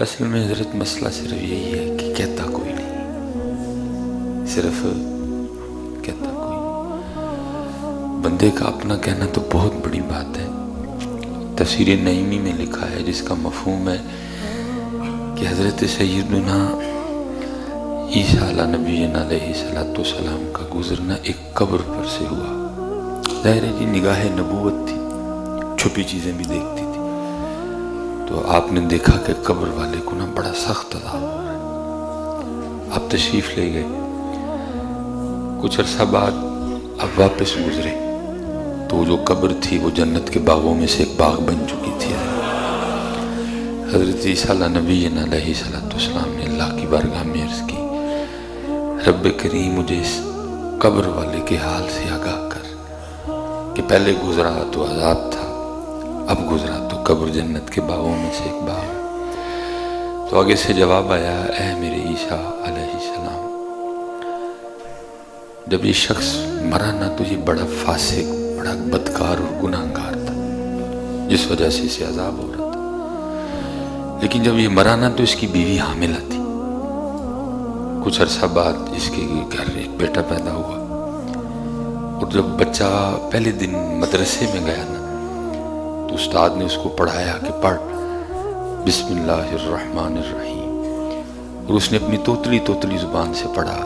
اصل میں حضرت مسئلہ صرف یہی ہے کہ کہتا کوئی نہیں، صرف کہتا کوئی نہیں۔ بندے کا اپنا کہنا تو بہت بڑی بات ہے۔ تفسیر نعیمی میں لکھا ہے جس کا مفہوم ہے کہ حضرت سیدنا عیسیٰ علیہ نبینا علیہ السلام کا گزرنا ایک قبر پر سے ہوا۔ ظاہر ہے جی نگاہ نبوت تھی، چھپی چیزیں بھی دیکھتی تھی، تو آپ نے دیکھا کہ قبر والے کو نا بڑا سخت عذاب ہو رہا ہے۔ آپ تشریف لے گئے، کچھ عرصہ بعد اب واپس گزرے تو جو قبر تھی وہ جنت کے باغوں میں سے ایک باغ بن چکی تھی۔ حضرت عیسیٰ علیہ نبینا علیہ السلام نے اللہ کی بارگاہ میں عرض کی، رب کریم مجھے اس قبر والے کے حال سے آگاہ کر کہ پہلے گزرا تو عذاب تھا، اب گزرا تو قبر جنت کے باغوں میں سے ایک باغ۔ تو آگے سے جواب آیا، اے میرے عیسیٰ علیہ السلام، جب یہ شخص مرا نہ تو یہ بڑا فاسق، بڑا بدکار اور گناہگار تھا جس وجہ سے اسے عذاب ہو رہا تھا، لیکن جب یہ مرا نہ تو اس کی بیوی حاملہ تھی۔ کچھ عرصہ بعد اس کے گھر ایک بیٹا پیدا ہوا، اور جب بچہ پہلے دن مدرسے میں گیا نا تو استاد نے اس کو پڑھایا کہ پڑھ بسم اللہ الرحمن الرحیم، اور اس نے اپنی توتلی زبان سے پڑھا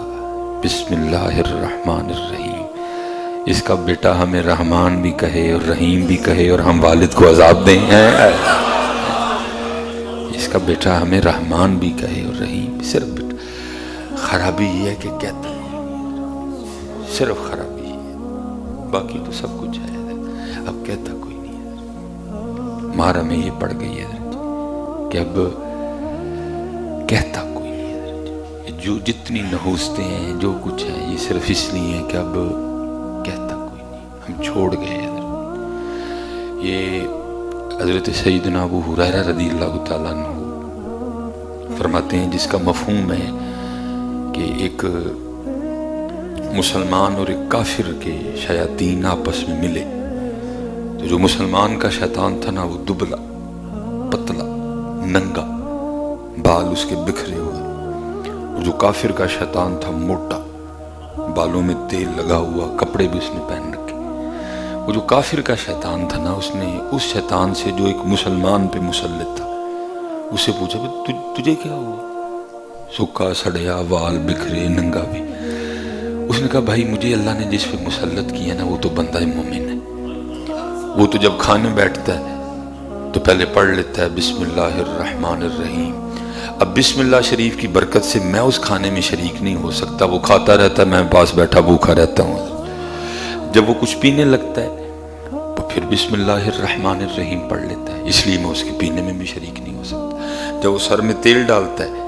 بسم اللہ الرحمن الرحیم۔ اس کا بیٹا ہمیں رحمان بھی کہے اور رحیم بھی کہے اور ہم والد کو عذاب دیں ہیں۔ اس کا بیٹا ہمیں رحمان بھی کہے اور رحیم، صرف خرابی یہ ہے کہ کہتا ہے، صرف خرابی ہے، باقی تو سب کچھ ہے، اب کہتا کوئی نہیں ہے۔ مار ہمیں یہ پڑ گئی ہے کہ اب کہتا کوئی نہیں ہے۔ جو جتنی نحوستیں ہیں جو کچھ ہے یہ صرف اس لیے ہیں کہ اب کہتا کوئی نہیں، ہم چھوڑ گئے ہیں۔ یہ حضرت سیدنا ابو ہریرہ رضی اللہ تعالیٰ عنہ فرماتے ہیں جس کا مفہوم ہے کہ ایک مسلمان اور ایک کافر کے شیاطین آپس میں ملے، تو جو مسلمان کا شیطان تھا نا وہ دبلا پتلا ننگا، بال اس کے بکھرے ہوئے، اور جو کافر کا شیطان تھا موٹا، بالوں میں تیل لگا ہوا، کپڑے بھی اس نے پہن رکھے۔ وہ جو کافر کا شیطان تھا نا اس نے اس شیطان سے جو ایک مسلمان پہ مسلط تھا اسے پوچھا تجھے کیا ہوا؟ سکا سڑیا، وال بکھرے، ننگا بھی۔ اس نے کہا بھائی مجھے اللہ نے جس پہ مسلط کیا نا وہ تو بندہ مومن ہے، وہ تو جب کھانے بیٹھتا ہے تو پہلے پڑھ لیتا ہے بسم اللہ الرحمن الرحیم۔ اب بسم اللہ شریف کی برکت سے میں اس کھانے میں شریک نہیں ہو سکتا، وہ کھاتا رہتا ہے، میں پاس بیٹھا بھوکا رہتا ہوں۔ جب وہ کچھ پینے لگتا ہے تو پھر بسم اللہ الرحمن الرحیم پڑھ لیتا ہے، اس لیے میں اس کے پینے میں بھی شریک نہیں ہو سکتا۔ جب وہ سر میں تیل ڈالتا ہے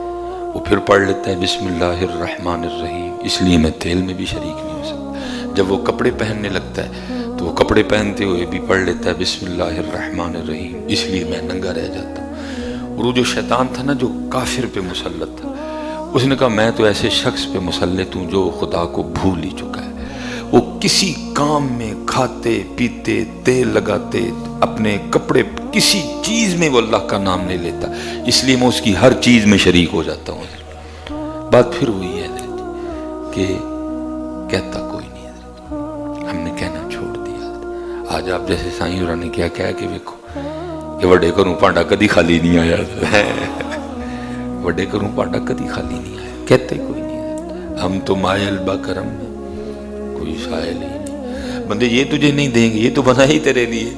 وہ پھر پڑھ لیتا ہے بسم اللہ الرحمن الرحیم، اس لیے میں تیل میں بھی شریک نہیں ہو سکتا۔ جب وہ کپڑے پہننے لگتا ہے تو وہ کپڑے پہنتے ہوئے بھی پڑھ لیتا ہے بسم اللہ الرحمن الرحیم، اس لیے میں ننگا رہ جاتا ہوں۔ اور وہ جو شیطان تھا نا جو کافر پہ مسلط تھا، اس نے کہا میں تو ایسے شخص پہ مسلط ہوں جو خدا کو بھول ہی چکا ہے، وہ کسی کام میں کھاتے پیتے تیل لگاتے اپنے کپڑے کسی چیز میں وہ اللہ کا نام نہیں لیتا، اس لیے میں اس کی ہر چیز میں شریک ہو جاتا ہوں۔ بات پھر وہی ہے کہ کہتا کوئی نہیں ہے، ہم نے کہنا چھوڑ دیا۔ آج آپ جیسے سائیں اور نے کیا کہا کہ دیکھو کہ وڈے کروں پانڈا کدی خالی نہیں آیا، وڈے کروں پانڈا کدی خالی نہیں آیا، کہتے کوئی نہیں ہے۔ ہم تو مائل با کرم میں کوئی سائل ہی نہیں، بندے یہ تجھے نہیں دیں گے، یہ تو بنا ہی تیرے لیے،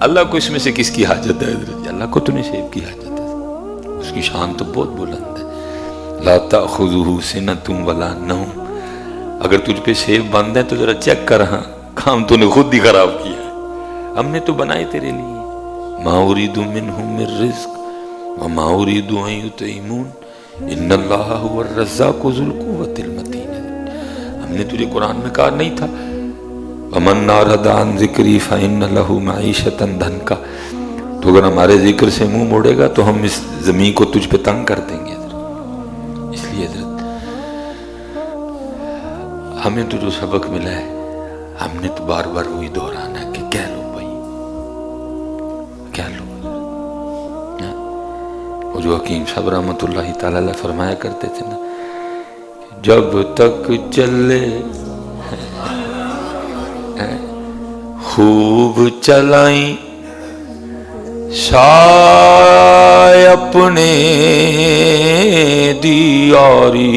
اللہ کو اس میں سے کس کی حاجت ہے؟ اللہ کو تو نہیں سیب کی حاجت ہے، اس کی شان تو بہت بلند ہے۔ لا تأخذہ سنۃ ولا نوم، اگر تجھ پہ سیب بند ہے تو ذرا چیک کر، ہاں کام تو نے خود ہی خراب کیا ہے، ہم نے تو بنائے تیرے لیے۔ ما اريد منهم من رزق وما اريد ان يطعمون ان اللہ هو الرزاق ذو القوة المتین، ہم نے تجھے قرآن میں کہا نہیں تھا ومن اعرض عن ذکری فإن له معیشۃ ضنکا، تو اگر ہمارے ذکر سے منہ موڑے گا تو ہم اس زمین کو تجھ پہ تنگ کر دیں گے۔ اس لیے حضرت ہمیں تو جو سبق ملا ہے ہم نے تو بار بار وہی دہرانا ہے کہ کہہ لو بھائی، کہہ لو وہ جو حکیم صاحب رحمۃ اللہ تعالی علیہ فرمایا کرتے تھے نا، جب تک چلے خوب چلائیں سائے اپنے دی یاری،